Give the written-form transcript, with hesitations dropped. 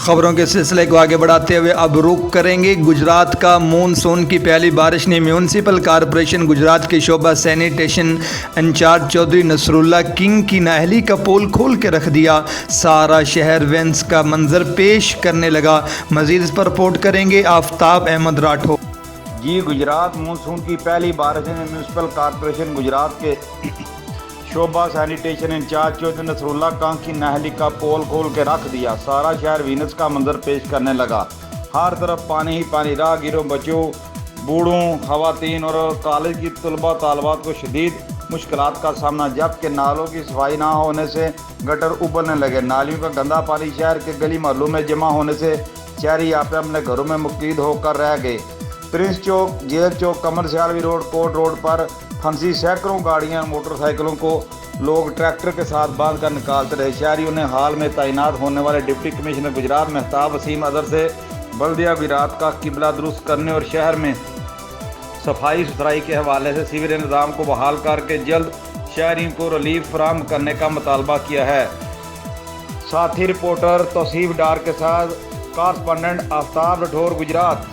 खबरों के सिलसिले को आगे बढ़ाते हुए अब रुख करेंगे गुजरात का। मानसून की पहली बारिश ने म्यूनसिपल कॉरपोरेशन गुजरात के शोबा सैनिटेशन इंचार्ज चौधरी नसरुल्लाह किंग की नाअहली का पोल खोल के रख दिया। सारा शहर वेंस का मंजर पेश करने लगा। मजीद इस पर रिपोर्ट करेंगे आफ्ताब अहमद राठौर। जी, गुजरात मानसून की पहली बारिश ने म्यूनसिपल कॉरपोरेशन गुजरात के शोबा सैनिटेशन इंचार्ज चौधरी नसरुल्लाह कांग की नाअहली का पोल खोल के रख दिया। सारा शहर वीनस का मंजर पेश करने लगा। हर तरफ पानी ही पानी। राहगीरों, बच्चों, बूढ़ों, खवातीन और कॉलेज की तलबा तालबात को शदीद मुश्किलात का सामना, जबकि नालों की सफाई ना होने से गटर उबलने लगे। नालियों का गंदा पानी शहर के गली महलों में जमा होने से शहरी अपने अपने घरों में मुक़ीद होकर रह गए। प्रिंस चौक, जेल चौक, कमर सियालवी रोड, कोट रोड पर फंसी सैकड़ों गाड़ियां, मोटरसाइकिलों को लोग ट्रैक्टर के साथ बांध कर निकालते रहे। शहरियों ने हाल में तैनात होने वाले डिप्टी कमिश्नर गुजरात मेहताब वसीम अदर से बल्दिया गुजरात का किबला दुरुस्त करने और शहर में सफाई सुथराई के हवाले से सीवरेज निज़ाम को बहाल करके जल्द शहरियों को रिलीफ फराहम करने का मुतालबा किया है। साथी रिपोर्टर तौसीफ डार के साथ कॉरस्पॉन्डेंट आफ्ताब राठौर, गुजरात।